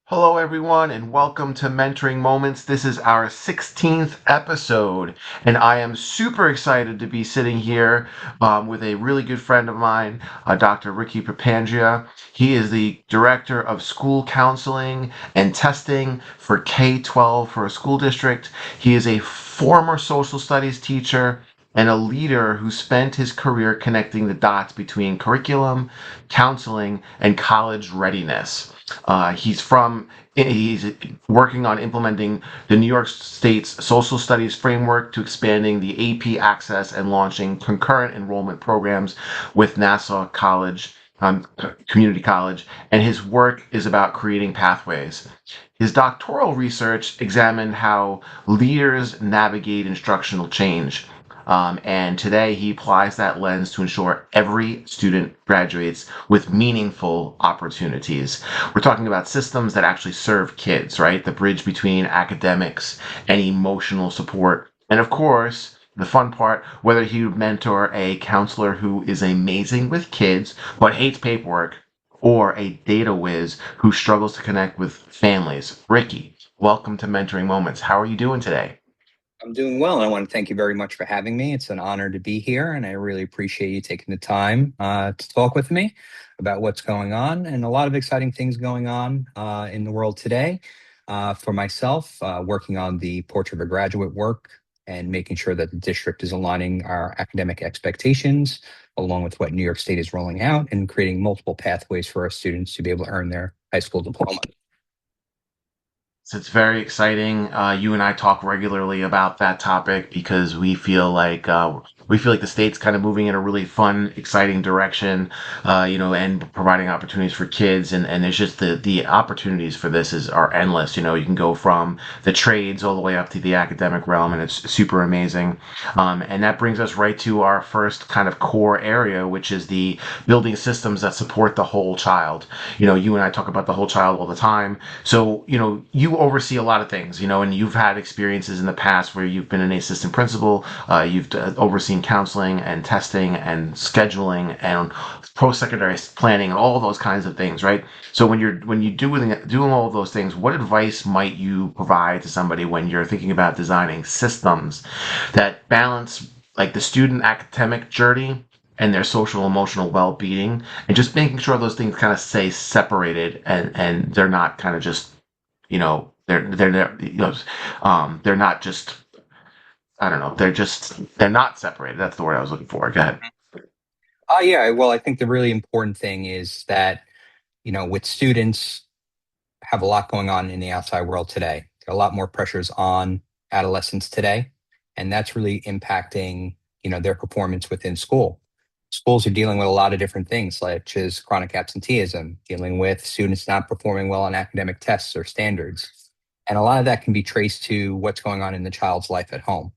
Hello, everyone, and welcome to Mentoring Moments. This is our 16th episode, and I am super excited to be sitting here with a really good friend of mine, Dr. Ricky Papandrea. He is the Director of School Counseling and Testing for K-12 for a school district. He is a former social studies teacher and a leader who spent his career connecting the dots between curriculum, counseling, and college readiness. He's working on implementing the New York State's social studies framework to expanding the AP access and launching concurrent enrollment programs with Nassau College, Community College, and his work is about creating pathways. His doctoral research examined how leaders navigate instructional change. And today he applies that lens to ensure every student graduates with meaningful opportunities. We're talking about systems that actually serve kids, right? The bridge between academics and emotional support. And of course, the fun part, whether he would mentor a counselor who is amazing with kids but hates paperwork, or a data whiz who struggles to connect with families. Ricky, welcome to Mentoring Moments. How are you doing today? I'm doing well, and I want to thank you very much for having me. It's an honor to be here, and I really appreciate you taking the time to talk with me about what's going on and a lot of exciting things going on in the world today. For myself, working on the Portrait of a Graduate work and making sure that the district is aligning our academic expectations along with what New York State is rolling out and creating multiple pathways for our students to be able to earn their high school diploma. So it's very exciting. You and I talk regularly about that topic because we feel like the state's kind of moving in a really fun, exciting direction, and providing opportunities for kids. And there's just the opportunities for this are endless. You can go from the trades all the way up to the academic realm, and it's super amazing. And that brings us right to our first kind of core area, which is the building systems that support the whole child. You and I talk about the whole child all the time. So, you oversee a lot of things, and you've had experiences in the past where you've been an assistant principal, you've overseen counseling and testing and scheduling and post-secondary planning and all those kinds of things, right? So when you doing all of those things, what advice might you provide to somebody when you're thinking about designing systems that balance like the student academic journey and their social emotional well-being, and just making sure those things kind of stay separated and they're not kind of just they're not just, I don't know, they're not separated. That's the word I was looking for. Go ahead. Yeah, well, I think the really important thing is that, with students have a lot going on in the outside world today. There are a lot more pressures on adolescents today, and that's really impacting, their performance within school. Schools are dealing with a lot of different things, such as chronic absenteeism, dealing with students not performing well on academic tests or standards. And a lot of that can be traced to what's going on in the child's life at home.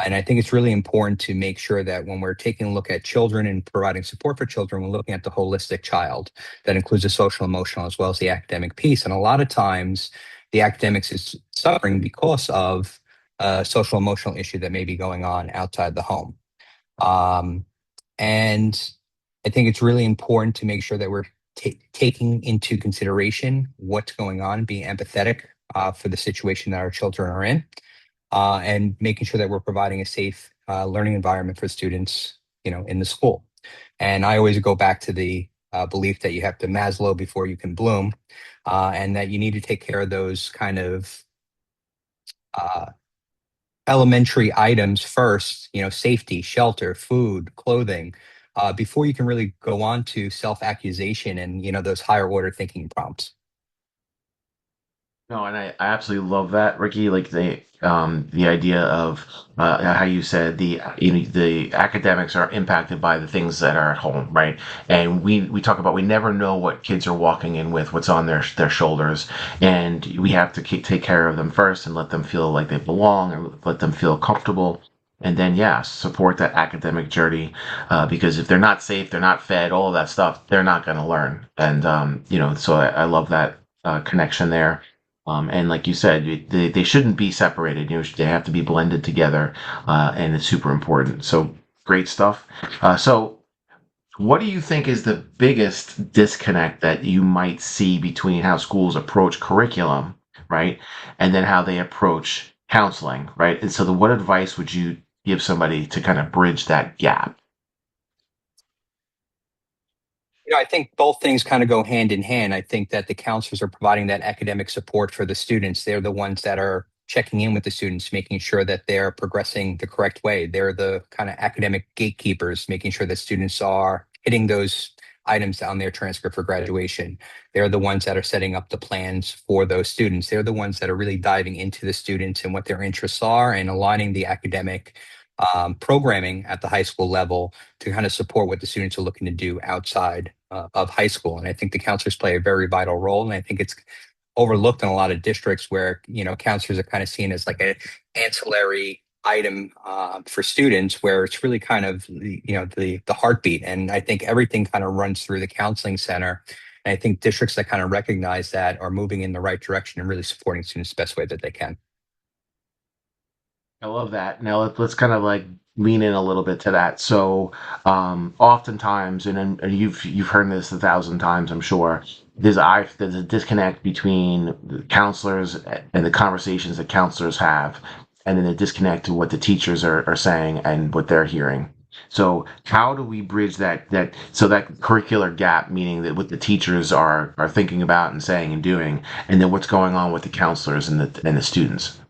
And I think it's really important to make sure that when we're taking a look at children and providing support for children, we're looking at the holistic child that includes the social, emotional, as well as the academic piece. And a lot of times, the academics is suffering because of a social, emotional issue that may be going on outside the home. Um, and I think it's really important to make sure that we're taking into consideration what's going on, being empathetic for the situation that our children are in, and making sure that we're providing a safe learning environment for students, in the school. And I always go back to the belief that you have to Maslow before you can bloom, and that you need to take care of those kind of uh, elementary items first, safety, shelter, food, clothing, before you can really go on to self-accusation and, those higher order thinking prompts. No, and I absolutely love that, Ricky. Like the idea of how you said the academics are impacted by the things that are at home, right? And we talk about we never know what kids are walking in with, what's on their shoulders, and we have to take care of them first and let them feel like they belong and let them feel comfortable. And then, yeah, support that academic journey, because if they're not safe, they're not fed, all of that stuff, they're not going to learn. And so I love that connection there. And like you said, they shouldn't be separated. They have to be blended together, and it's super important. So great stuff. So What do you think is the biggest disconnect that you might see between how schools approach curriculum, right, and then how they approach counseling, right? And so, what advice would you give somebody to kind of bridge that gap? I think both things kind of go hand in hand. I think that the counselors are providing that academic support for the students. They're the ones that are checking in with the students, making sure that they're progressing the correct way. They're the kind of academic gatekeepers, making sure that students are hitting those items on their transcript for graduation. They're the ones that are setting up the plans for those students. They're the ones that are really diving into the students and what their interests are and aligning the academic programming at the high school level to kind of support what the students are looking to do outside of high school. And I think the counselors play a very vital role. And I think it's overlooked in a lot of districts where, counselors are kind of seen as like an ancillary item for students, where it's really kind of the heartbeat. And I think everything kind of runs through the counseling center. And I think districts that kind of recognize that are moving in the right direction and really supporting students the best way that they can. I love that. Now let's kind of like lean in a little bit to that. So, oftentimes, and you've heard this 1,000 times, I'm sure. There's a disconnect between the counselors and the conversations that counselors have, and then a disconnect to what the teachers are saying and what they're hearing. So, how do we bridge that curricular gap, meaning that what the teachers are thinking about and saying and doing, and then what's going on with the counselors and the students?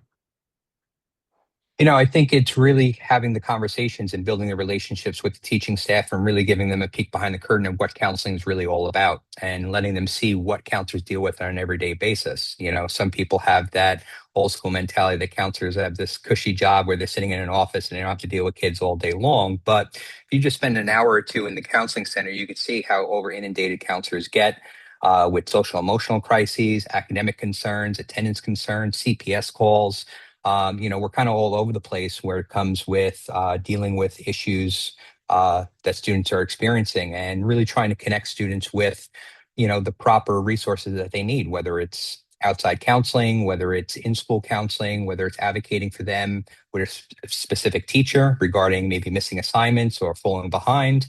I think it's really having the conversations and building the relationships with the teaching staff and really giving them a peek behind the curtain of what counseling is really all about and letting them see what counselors deal with on an everyday basis. Some people have that old school mentality that counselors have this cushy job where they're sitting in an office and they don't have to deal with kids all day long. But if you just spend an hour or two in the counseling center, you can see how over inundated counselors get. With social emotional crises, academic concerns, attendance concerns, CPS calls, we're kind of all over the place where it comes with dealing with issues that students are experiencing and really trying to connect students with, the proper resources that they need, whether it's outside counseling, whether it's in-school counseling, whether it's advocating for them with a specific teacher regarding maybe missing assignments or falling behind.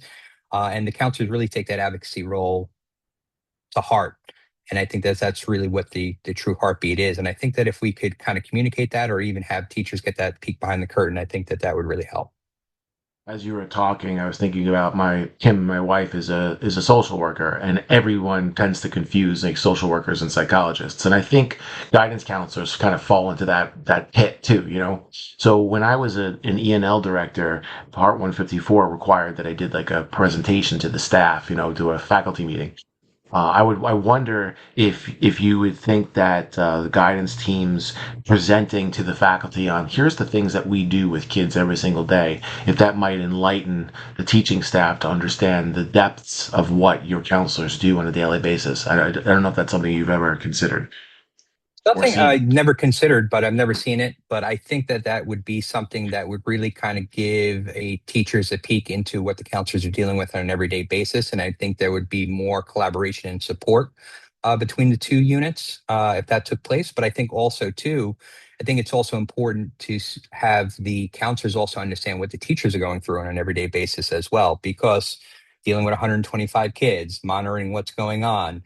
And the counselors really take that advocacy role to heart. And I think that's really what the true heartbeat is. And I think that if we could kind of communicate that or even have teachers get that peek behind the curtain, I think that that would really help. As you were talking, I was thinking about my Kim, my wife is a social worker, and everyone tends to confuse like social workers and psychologists. And I think guidance counselors kind of fall into that pit too, you know. So when I was an ENL director, Part 154 required that I did like a presentation to the staff, you know, to a faculty meeting. I wonder if you would think that the guidance teams presenting to the faculty on here's the things that we do with kids every single day, if that might enlighten the teaching staff to understand the depths of what your counselors do on a daily basis. I don't know if that's something you've ever considered or Something I seen. never considered, but I've never seen it. But I think that that would be something that would really kind of give a teachers a peek into what the counselors are dealing with on an everyday basis. And I think there would be more collaboration and support between the two units if that took place. But I think also too, I think it's also important to have the counselors also understand what the teachers are going through on an everyday basis as well, because dealing with 125 kids, monitoring what's going on,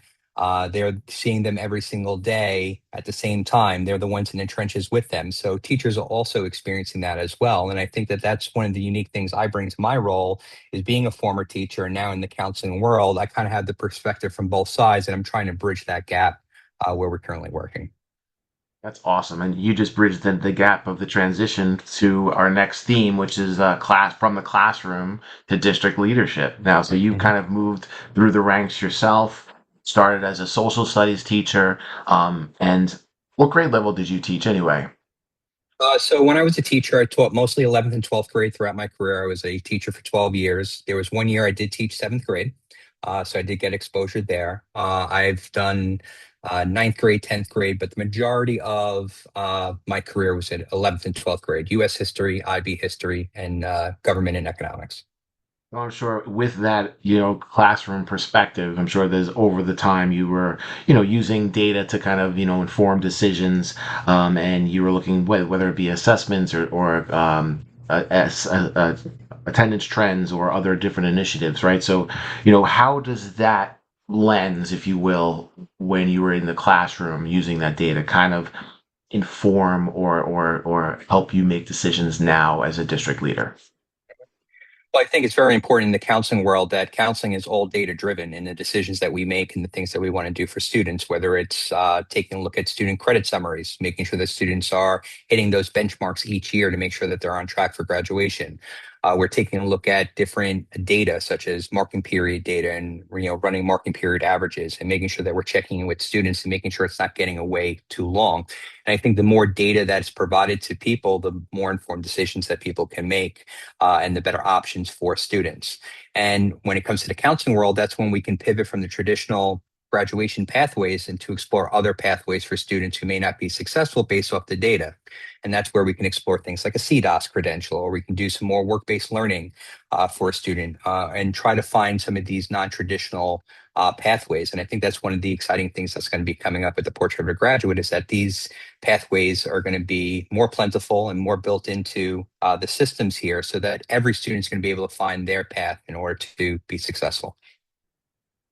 they're seeing them every single day at the same time. They're the ones in the trenches with them. So teachers are also experiencing that as well. And I think that that's one of the unique things I bring to my role is being a former teacher and now in the counseling world. I kind of have the perspective from both sides, and I'm trying to bridge that gap where we're currently working. That's awesome. And you just bridged the gap of the transition to our next theme, which is class from the classroom to district leadership. Now, so you Mhm. kind of moved through the ranks yourself, started as a social studies teacher. And what grade level did you teach anyway? So when I was a teacher, I taught mostly 11th and 12th grade throughout my career. I was a teacher for 12 years. There was one year I did teach seventh grade. So I did get exposure there. I've done ninth grade, 10th grade, but the majority of my career was in 11th and 12th grade, US history, IB history, and government and economics. Well, I'm sure with that, you know, classroom perspective, I'm sure there's over the time you were, you know, using data to kind of, you know, inform decisions, and you were looking whether it be assessments or attendance trends or other different initiatives, right? So, how does that lens, if you will, when you were in the classroom using that data, kind of inform or help you make decisions now as a district leader? Well, I think it's very important in the counseling world that counseling is all data driven in the decisions that we make and the things that we want to do for students, whether it's taking a look at student credit summaries, making sure that students are hitting those benchmarks each year to make sure that they're on track for graduation. We're taking a look at different data, such as marking period data, and running marking period averages, and making sure that we're checking in with students and making sure it's not getting away too long. And I think the more data that's provided to people, the more informed decisions that people can make, and the better options for students. And when it comes to the counseling world, that's when we can pivot from the traditional graduation pathways and to explore other pathways for students who may not be successful based off the data. And that's where we can explore things like a CDOS credential, or we can do some more work-based learning for a student, and try to find some of these non-traditional pathways. And I think that's one of the exciting things that's going to be coming up at the Portrait of a Graduate, is that these pathways are going to be more plentiful and more built into the systems here, so that every student is going to be able to find their path in order to be successful.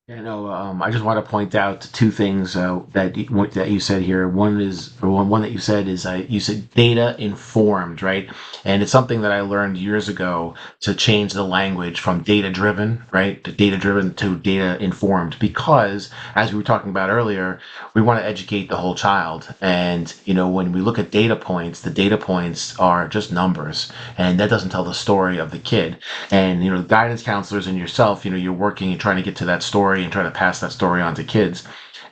Yeah, no, I just want to point out two things that you said here. One is, or one that you said is, you said data informed, right? And it's something that I learned years ago, to change the language from data driven, right, to data driven to data informed, because as we were talking about earlier, we want to educate the whole child. And when we look at data points, the data points are just numbers, and that doesn't tell the story of the kid. And guidance counselors and yourself, you're working and trying to get to that story and trying to pass that story on to kids.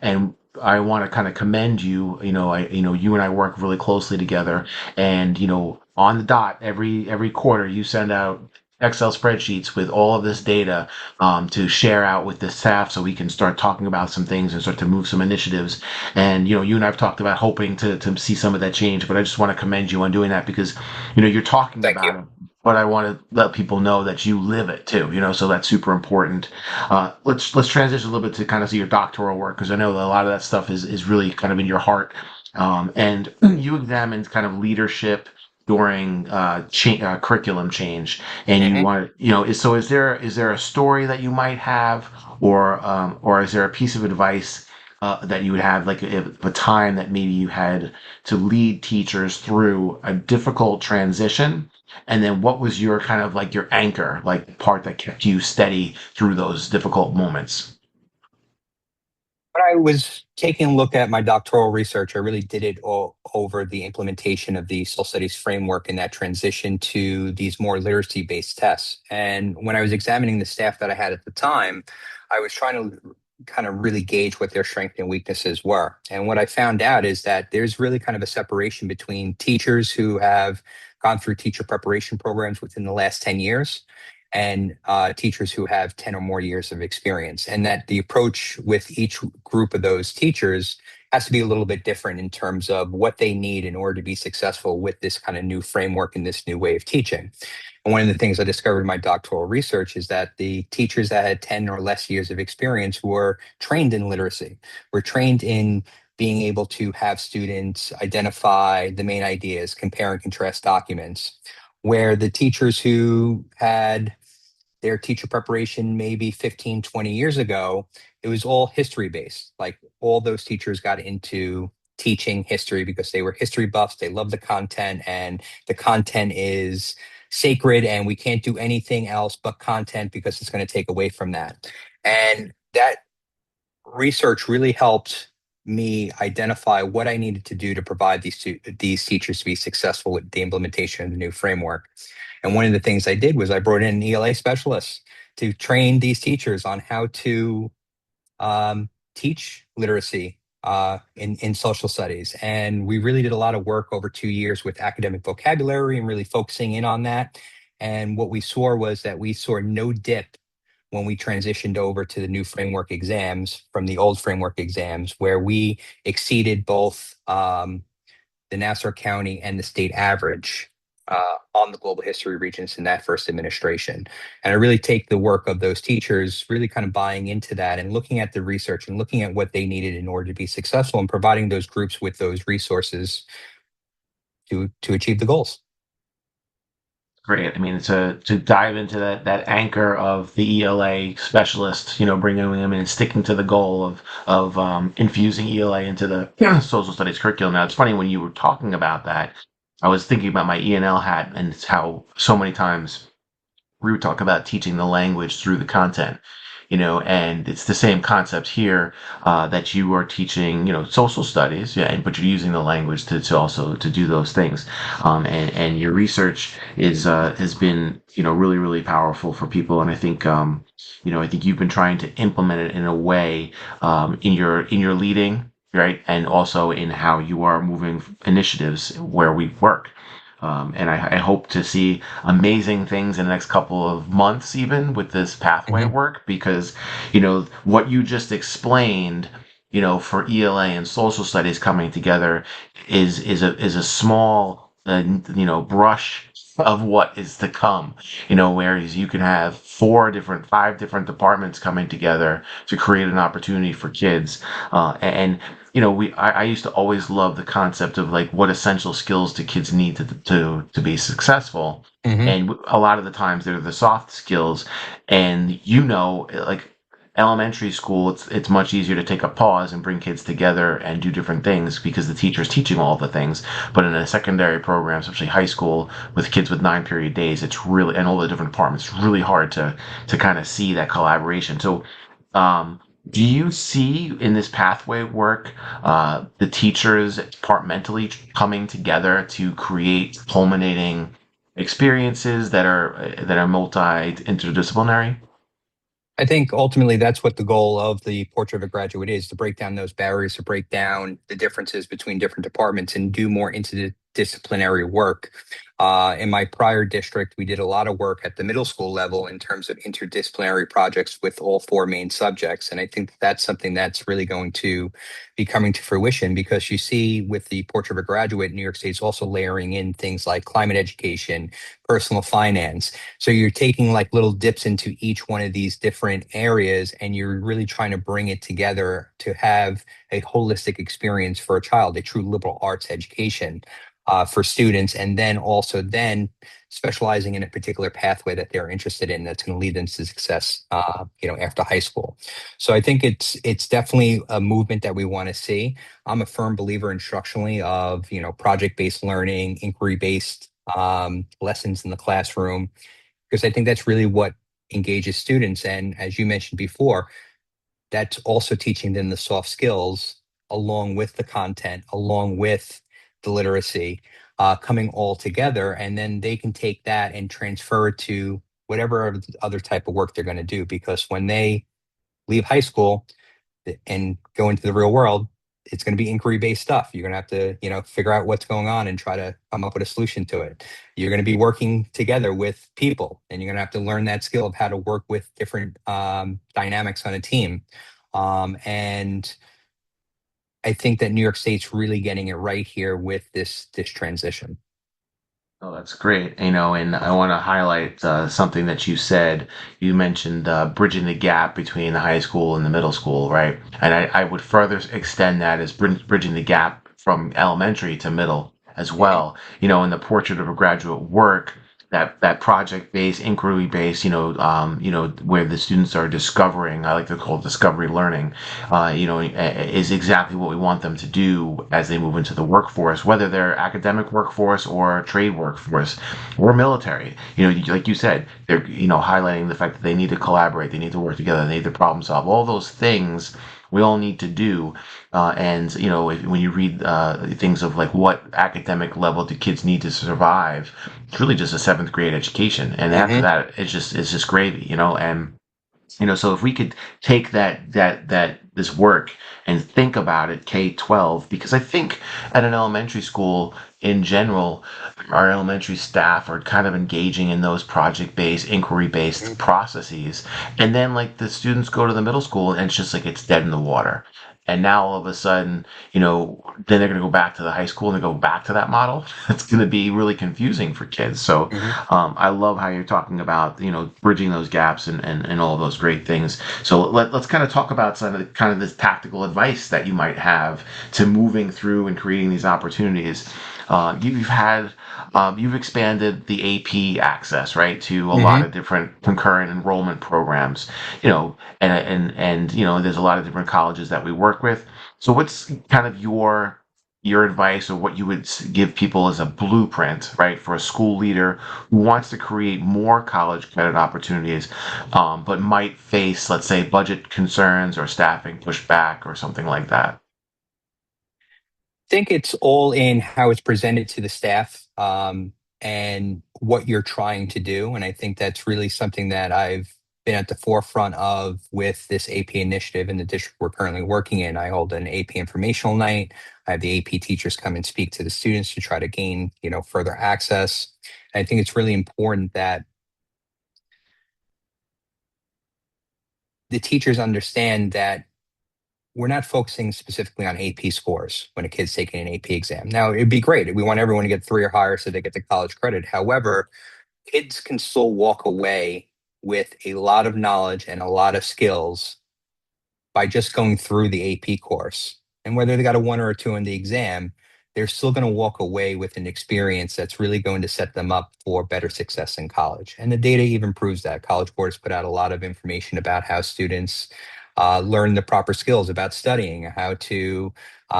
And I want to kind of commend you. You and I work really closely together, and on the dot, every quarter you send out Excel spreadsheets with all of this data, to share out with the staff, so we can start talking about some things and start to move some initiatives. And you and I've talked about hoping to see some of that change, but I just want to commend you on doing that, because you're talking Thank you. about it, but I want to let people know that you live it too. So that's super important. Let's transition a little bit to kind of see your doctoral work, because I know that a lot of that stuff is really kind of in your heart. And you examined kind of leadership during curriculum change, and you Mhm. want is there a story that you might have, or is there a piece of advice that you would have, like a time that maybe you had to lead teachers through a difficult transition, and then what was your kind of like your anchor, like the part that kept you steady through those difficult moments? When I was taking a look at my doctoral research, I really did it all over the implementation of the social studies framework and that transition to these more literacy based tests. And when I was examining the staff that I had at the time, I was trying to kind of really gauge what their strengths and weaknesses were. And what I found out is that there's really kind of a separation between teachers who have gone through teacher preparation programs within the last 10 years, and teachers who have 10 or more years of experience. And that the approach with each group of those teachers has to be a little bit different in terms of what they need in order to be successful with this kind of new framework and this new way of teaching. And one of the things I discovered in my doctoral research is that the teachers that had 10 or less years of experience were trained in literacy, were trained in being able to have students identify the main ideas, compare and contrast documents, where the teachers who had their teacher preparation maybe 15, 20 years ago, it was all history based. Like all those teachers got into teaching history because they were history buffs. They love the content, and the content is sacred, and we can't do anything else but content because it's going to take away from that. And that research really helped me identify what I needed to do to provide these teachers to be successful with the implementation of the new framework. And one of the things I did was I brought in an ELA specialist to train these teachers on how to teach literacy in social studies. And we really did a lot of work over 2 years with academic vocabulary and really focusing in on that. And what we saw was that we saw no dip when we transitioned over to the new framework exams from the old framework exams, where we exceeded both the Nassau County and the state average on the global history regents in that first administration. And I really take the work of those teachers, really kind of buying into that and looking at the research and looking at what they needed in order to be successful, and providing those groups with those resources to achieve the goals. Great. I mean, to dive into that anchor of the ELA specialist, bringing them in and sticking to the goal of infusing ELA into the social studies curriculum. Now, it's funny when you were talking about that, I was thinking about my ENL hat and it's how so many times we would talk about teaching the language through the content, and it's the same concept here, that you are teaching, social studies, yeah, but you're using the language to also to do those things, and your research has been, really really powerful for people, and I think you've been trying to implement it in a way, in your leading, right, and also in how you are moving initiatives where we work. And I hope to see amazing things in the next couple of months, even with this pathway Hmm. work, because, what you just explained, for ELA and social studies coming together is a small, brush of what is to come, whereas you can have five different departments coming together to create an opportunity for kids. And I used to always love the concept of like what essential skills do kids need to be successful. Hmm. And a lot of the times they're the soft skills. And like elementary school, it's much easier to take a pause and bring kids together and do different things because the teacher's teaching all the things. But in a secondary program, especially high school, with kids with 9 period days, it's really, and all the different departments, it's really hard to kind of see that collaboration. So, do you see in this pathway work, the teachers departmentally coming together to create culminating experiences that are multi interdisciplinary? I think ultimately that's what the goal of the Portrait of a Graduate is, to break down those barriers, to break down the differences between different departments and do more interdisciplinary work. In my prior district, we did a lot of work at the middle school level in terms of interdisciplinary projects with all four main subjects. And I think that's something that's really going to be coming to fruition because you see with the Portrait of a Graduate, New York State's also layering in things like climate education, personal finance. So you're taking like little dips into each one of these different areas and you're really trying to bring it together to have a holistic experience for a child, a true liberal arts education for students, and then also then specializing in a particular pathway that they're interested in that's going to lead them to success, after high school. So I think it's definitely a movement that we want to see. I'm a firm believer instructionally of project-based learning, inquiry-based lessons in the classroom, because I think that's really what engages students. And as you mentioned before, that's also teaching them the soft skills along with the content, along with the literacy, coming all together. And then they can take that and transfer it to whatever other type of work they're going to do. Because when they leave high school, and go into the real world, it's going to be inquiry based stuff. You're going to have to, figure out what's going on and try to come up with a solution to it. You're going to be working together with people, and you're going to have to learn that skill of how to work with different dynamics on a team. And I think that New York State's really getting it right here with this transition. Oh, that's great. And I want to highlight something that you said. You mentioned bridging the gap between the high school and the middle school, right? And I would further extend that as bridging the gap from elementary to middle as Mhm. well. In the portrait of a graduate work, that project based, inquiry based, where the students are discovering. I like to call it discovery learning. Is exactly what we want them to do as they move into the workforce, whether they're academic workforce or trade workforce or military. Like you said, they're highlighting the fact that they need to collaborate, they need to work together, they need to problem solve. All those things we all need to do. And when you read things of like what academic level do kids need to survive, it's really just a seventh grade education, and after Hmm. that, it's just gravy. And so if we could take that this work and think about it K-12, because I think at an elementary school in general, our elementary staff are kind of engaging in those project-based, inquiry-based processes. And then like the students go to the middle school and it's just like it's dead in the water. And now all of a sudden, then they're going to go back to the high school and they go back to that model. It's going to be really confusing for kids. So Hmm. I love how you're talking about, bridging those gaps and all those great things. So let's kind of talk about some of the kind of this tactical advice that you might have to moving through and creating these opportunities. you've expanded the AP access, right, to a lot Hmm. of different concurrent enrollment programs, and there's a lot of different colleges that we work with. So what's kind of your advice or what you would give people as a blueprint, right, for a school leader who wants to create more college credit opportunities, but might face, let's say, budget concerns or staffing pushback or something like that? Think it's all in how it's presented to the staff, and what you're trying to do. And I think that's really something that I've been at the forefront of with this AP initiative in the district we're currently working in. I hold an AP informational night. I have the AP teachers come and speak to the students to try to gain, further access. And I think it's really important that the teachers understand that we're not focusing specifically on AP scores when a kid's taking an AP exam. Now, it'd be great. We want everyone to get 3 or higher so they get the college credit. However, kids can still walk away with a lot of knowledge and a lot of skills by just going through the AP course. And whether they got a 1 or a 2 in the exam, they're still going to walk away with an experience that's really going to set them up for better success in college. And the data even proves that. College Board has put out a lot of information about how students learn the proper skills about studying, how to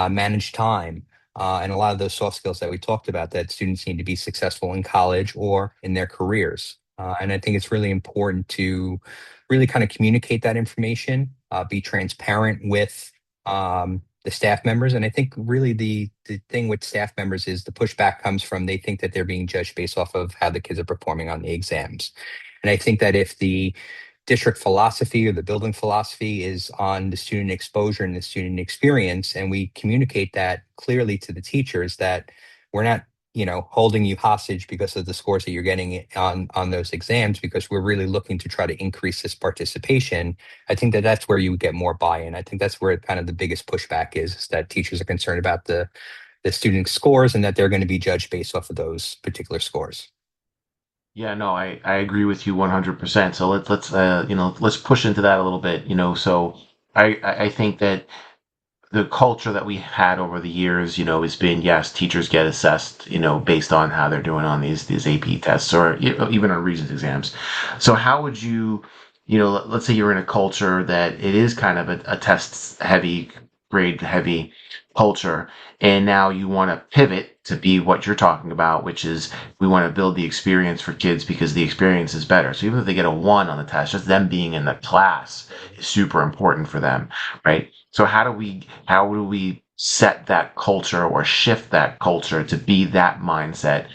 manage time, and a lot of those soft skills that we talked about that students need to be successful in college or in their careers. And I think it's really important to really kind of communicate that information, be transparent with the staff members. And I think really the thing with staff members is the pushback comes from they think that they're being judged based off of how the kids are performing on the exams. And I think that if the district philosophy or the building philosophy is on the student exposure and the student experience, and we communicate that clearly to the teachers that we're not holding you hostage because of the scores that you're getting on those exams, because we're really looking to try to increase this participation. I think that that's where you would get more buy-in. I think that's where kind of the biggest pushback is that teachers are concerned about the student scores and that they're going to be judged based off of those particular scores. Yeah, no, I agree with you 100%. So let's push into that a little bit. So I think that the culture that we had over the years, has been, yes, teachers get assessed, based on how they're doing on these AP tests or even on Regents exams. So how would you, let's say you're in a culture that it is kind of a test heavy, grade heavy culture, and now you want to pivot to be what you're talking about, which is we want to build the experience for kids because the experience is better. So even if they get a 1 on the test, just them being in the class is super important for them, right? So how do we set that culture or shift that culture to be that mindset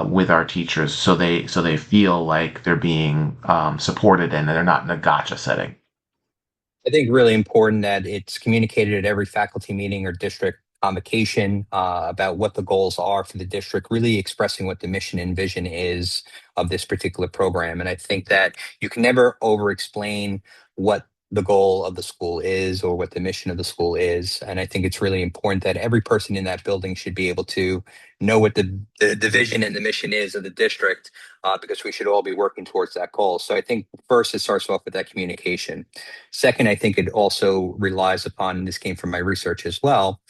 with our teachers so they feel like they're being supported and they're not in a gotcha setting? I think really important that it's communicated at every faculty meeting or district convocation about what the goals are for the district, really expressing what the mission and vision is of this particular program. And I think that you can never over explain what the goal of the school is or what the mission of the school is. And I think it's really important that every person in that building should be able to know what the vision and the mission is of the district, because we should all be working towards that goal. So I think first it starts off with that communication. Second, I think it also relies upon, and this came from my research as well,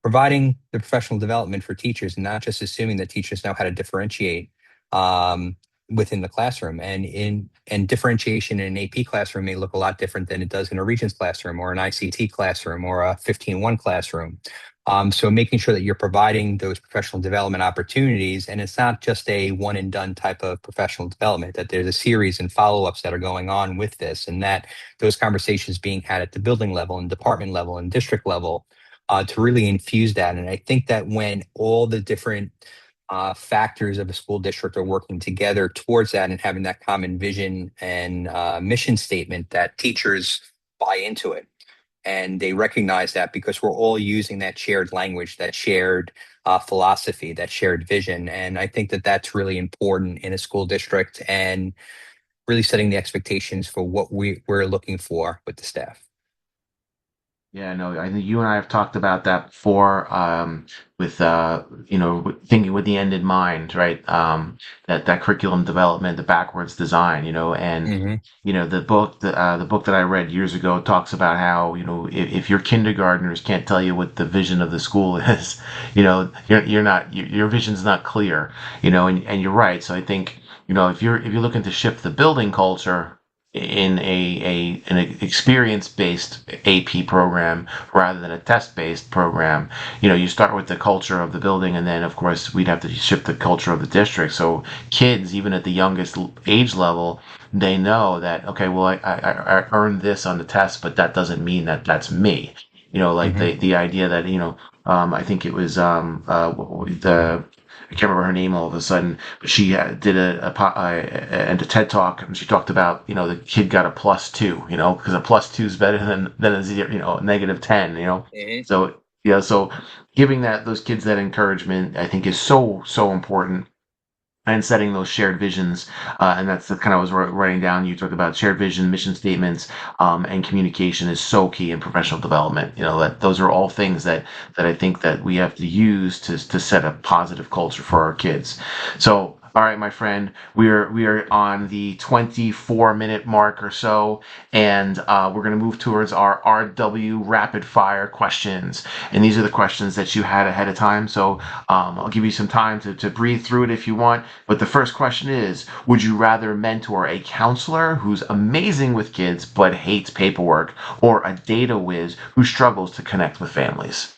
providing the professional development for teachers and not just assuming that teachers know how to differentiate um, within the classroom. And differentiation in an AP classroom may look a lot different than it does in a Regents classroom or an ICT classroom or a 15-1 classroom. So making sure that you're providing those professional development opportunities, and it's not just a one and done type of professional development, that there's a series and follow-ups that are going on with this, and that those conversations being had at the building level and department level and district level, to really infuse that. And I think that when all the different factors of a school district are working together towards that and having that common vision and mission statement, that teachers buy into it. And they recognize that because we're all using that shared language, that shared philosophy, that shared vision. And I think that that's really important in a school district and really setting the expectations for what we're looking for with the staff. Yeah, no, I think you and I have talked about that before, with thinking with the end in mind, right? That curriculum development, the backwards design, and Hmm. the book that I read years ago talks about how, if your kindergartners can't tell you what the vision of the school is, you're not your vision's not clear, and you're right. So I think, if you're looking to shift the building culture in an experience based AP program rather than a test based program, you start with the culture of the building, and then of course we'd have to shift the culture of the district. So kids, even at the youngest age level, they know that, okay, well, I earned this on the test, but that doesn't mean that that's me. Like Hmm. the idea that, I think it was, I can't remember her name all of a sudden, but she did a TED talk, and she talked about, the kid got a +2, because a +2 is better than a zero, a -10, Hmm. So, so giving those kids that encouragement, I think, is so important, and setting those shared visions. And that's the kind of, I was writing down. You talked about shared vision, mission statements, and communication is so key in professional development. That those are all things that I think that we have to use to set a positive culture for our kids. So, all right, my friend, we are on the 24-minute mark or so, and we're going to move towards our RW rapid fire questions. And these are the questions that you had ahead of time. So, I'll give you some time to breathe through it if you want. But the first question is, would you rather mentor a counselor who's amazing with kids but hates paperwork, or a data whiz who struggles to connect with families?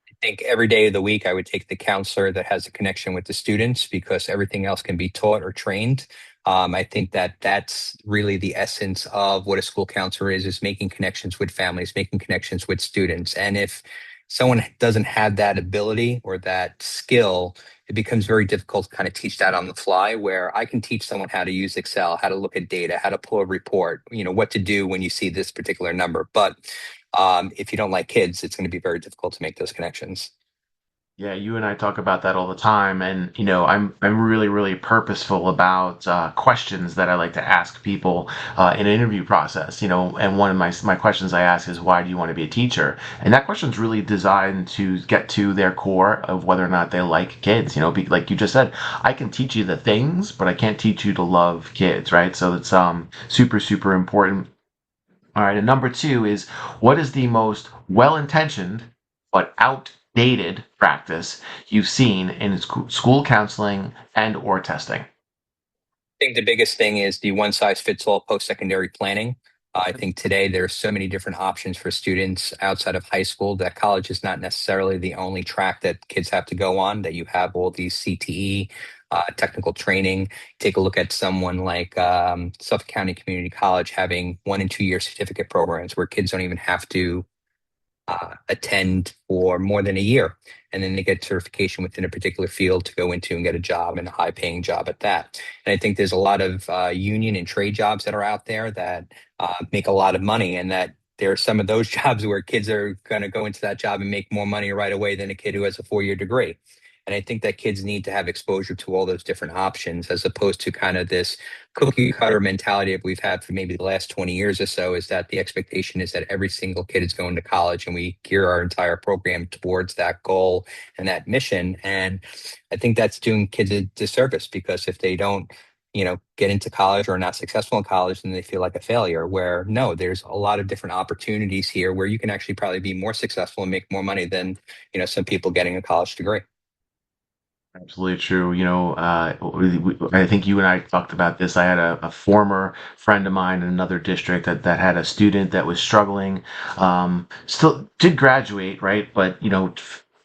I think every day of the week, I would take the counselor that has a connection with the students because everything else can be taught or trained. I think that that's really the essence of what a school counselor is making connections with families, making connections with students. And if someone doesn't have that ability or that skill, it becomes very difficult to kind of teach that on the fly, where I can teach someone how to use Excel, how to look at data, how to pull a report, what to do when you see this particular number. But if you don't like kids, it's going to be very difficult to make those connections. Yeah, you and I talk about that all the time, and I'm really really purposeful about questions that I like to ask people in an interview process. And one of my questions I ask is, why do you want to be a teacher? And that question is really designed to get to their core of whether or not they like kids. Like you just said, I can teach you the things, but I can't teach you to love kids, right? So it's super super important. All right, and number two is, what is the most well-intentioned but outdated practice you've seen in school counseling and or testing? I think the biggest thing is the one size fits all post secondary planning. I think today there's so many different options for students outside of high school that college is not necessarily the only track that kids have to go on, that you have all these CTE, technical training. Take a look at someone like Suffolk County Community College having 1 and 2 year certificate programs where kids don't even have to attend for more than a year. And then they get certification within a particular field to go into and get a job, and a high paying job at that. And I think there's a lot of union and trade jobs that are out there that make a lot of money, and that there are some of those jobs where kids are going to go into that job and make more money right away than a kid who has a 4 year degree. And I think that kids need to have exposure to all those different options as opposed to kind of this cookie cutter mentality that we've had for maybe the last 20 years or so, is that the expectation is that every single kid is going to college and we gear our entire program towards that goal and that mission. And I think that's doing kids a disservice because if they don't, get into college or are not successful in college, then they feel like a failure. Where no, there's a lot of different opportunities here where you can actually probably be more successful and make more money than, some people getting a college degree. Absolutely true. I think you and I talked about this. I had a former friend of mine in another district that had a student that was struggling. Still did graduate, right? But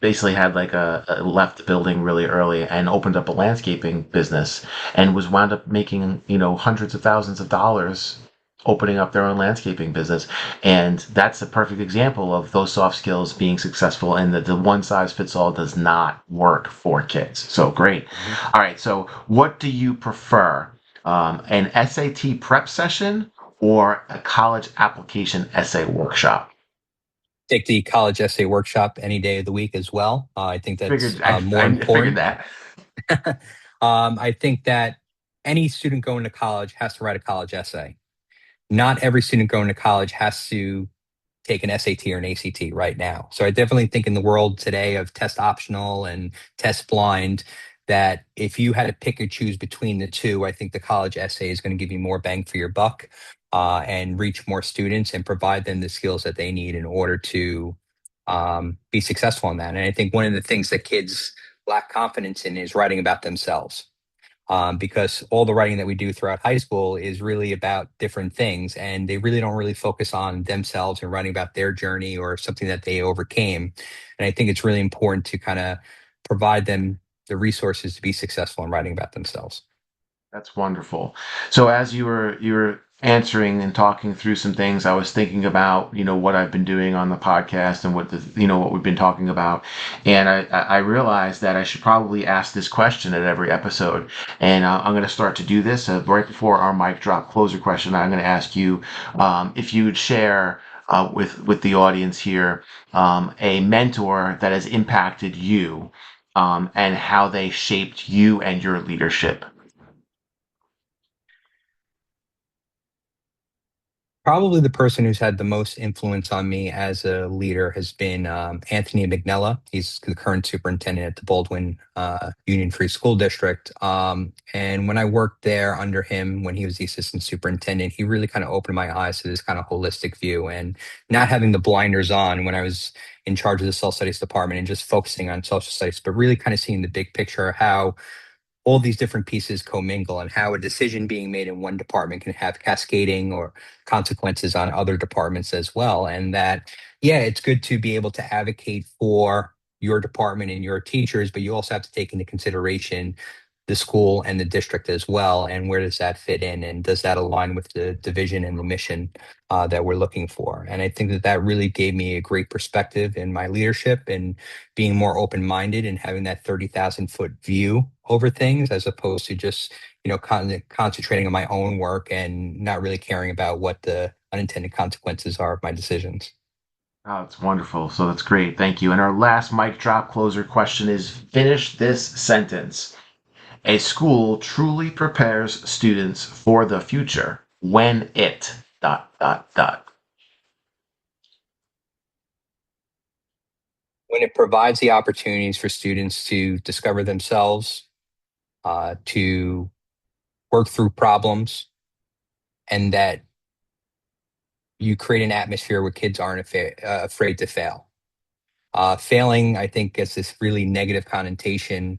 basically had like left the building really early and opened up a landscaping business, and was wound up making hundreds of thousands of dollars opening up their own landscaping business. And that's a perfect example of those soft skills being successful, and that the one size fits all does not work for kids. So great. Mhm. All right. So what do you prefer? An SAT prep session or a college application essay workshop? Take the college essay workshop any day of the week as well. I think that's Figured I, more I figured important. that. I think that any student going to college has to write a college essay. Not every student going to college has to take an SAT or an ACT right now. So I definitely think in the world today of test optional and test blind, that if you had to pick or choose between the two, I think the college essay is going to give you more bang for your buck, and reach more students and provide them the skills that they need in order to be successful in that. And I think one of the things that kids lack confidence in is writing about themselves, because all the writing that we do throughout high school is really about different things, and they really don't really focus on themselves and writing about their journey or something that they overcame. And I think it's really important to kind of provide them the resources to be successful in writing about themselves. That's wonderful. So as you were answering and talking through some things, I was thinking about, what I've been doing on the podcast and what we've been talking about. And I realized that I should probably ask this question at every episode. And I'm going to start to do this right before our mic drop closer question. I'm going to ask you if you would share with the audience here a mentor that has impacted you, and how they shaped you and your leadership. Probably the person who's had the most influence on me as a leader has been Anthony McNella. He's the current superintendent at the Baldwin Union Free School District. And when I worked there under him, when he was the assistant superintendent, he really kind of opened my eyes to this kind of holistic view and not having the blinders on when I was in charge of the social studies department and just focusing on social studies, but really kind of seeing the big picture, how all these different pieces commingle and how a decision being made in one department can have cascading or consequences on other departments as well. And that, yeah, it's good to be able to advocate for your department and your teachers, but you also have to take into consideration the school and the district as well. And where does that fit in? And does that align with the division and the mission that we're looking for? And I think that that really gave me a great perspective in my leadership and being more open-minded and having that 30,000-foot view over things, as opposed to just, concentrating on my own work and not really caring about what the unintended consequences are of my decisions. Oh, it's wonderful. So that's great. Thank you. And our last mic drop closer question is finish this sentence. A school truly prepares students for the future when it dot dot dot. When it provides the opportunities for students to discover themselves, to work through problems, and that you create an atmosphere where kids aren't afraid to fail. Failing, I think, gets this really negative connotation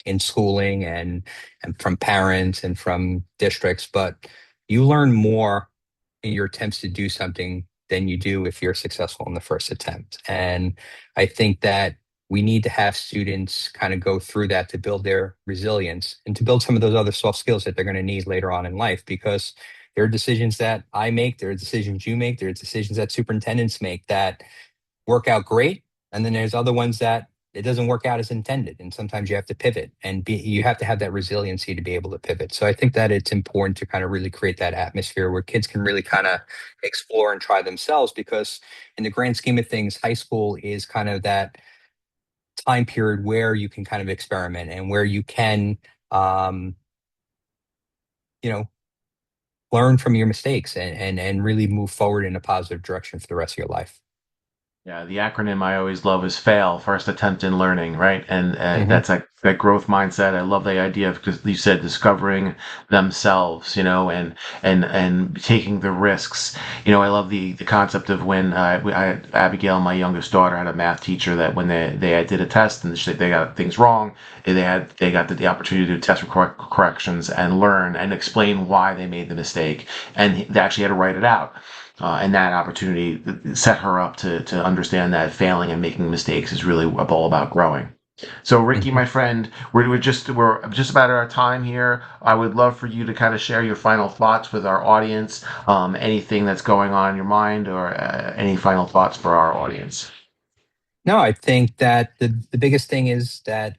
in schooling and from parents and from districts, but you learn more in your attempts to do something than you do if you're successful in the first attempt. And I think that we need to have students kind of go through that to build their resilience and to build some of those other soft skills that they're going to need later on in life, because there are decisions that I make, there are decisions you make, there are decisions that superintendents make that work out great. And then there's other ones that it doesn't work out as intended. And sometimes you have to pivot and you have to have that resiliency to be able to pivot. So I think that it's important to kind of really create that atmosphere where kids can really kind of explore and try themselves, because in the grand scheme of things, high school is kind of that time period where you can kind of experiment and where you can, um, you know, learn from your mistakes and really move forward in a positive direction for the rest of your life. Yeah, the acronym I always love is FAIL, first attempt in learning, right? And Hmm. that's like that growth mindset. I love the idea of, because you said discovering themselves, and taking the risks. I love the concept of when Abigail, my youngest daughter, had a math teacher that when they did a test and they got things wrong, they got the opportunity to do test corrections and learn and explain why they made the mistake, and they actually had to write it out. And that opportunity set her up to understand that failing and making mistakes is really all about growing. So, Ricky, Hmm. my friend, we're just about our time here. I would love for you to kind of share your final thoughts with our audience. Anything that's going on in your mind, or any final thoughts for our audience. No, I think that the biggest thing is that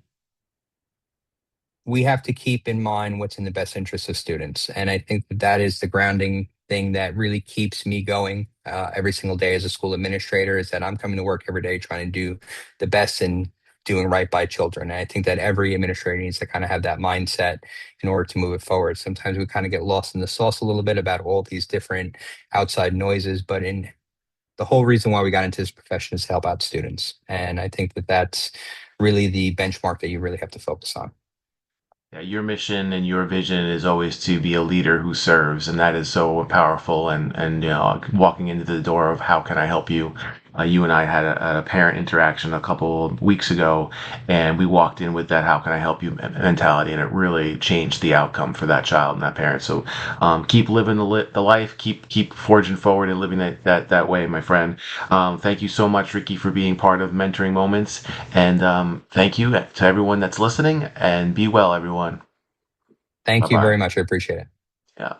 we have to keep in mind what's in the best interest of students. And I think that that is the grounding thing that really keeps me going every single day as a school administrator, is that I'm coming to work every day trying to do the best and doing right by children. And I think that every administrator needs to kind of have that mindset in order to move it forward. Sometimes we kind of get lost in the sauce a little bit about all these different outside noises, but in the whole reason why we got into this profession is to help out students. And I think that that's really the benchmark that you really have to focus on. Yeah, your mission and your vision is always to be a leader who serves, and that is so powerful. And walking into the door of how can I help you? You and I had a parent interaction a couple of weeks ago, and we walked in with that "how can I help you" mentality, and it really changed the outcome for that child and that parent. So, keep living the life, keep forging forward and living that way, my friend. Thank you so much, Ricky, for being part of Mentoring Moments. And thank you to everyone that's listening. And be well, everyone. Bye Thank you very bye. much. I appreciate it. Yeah.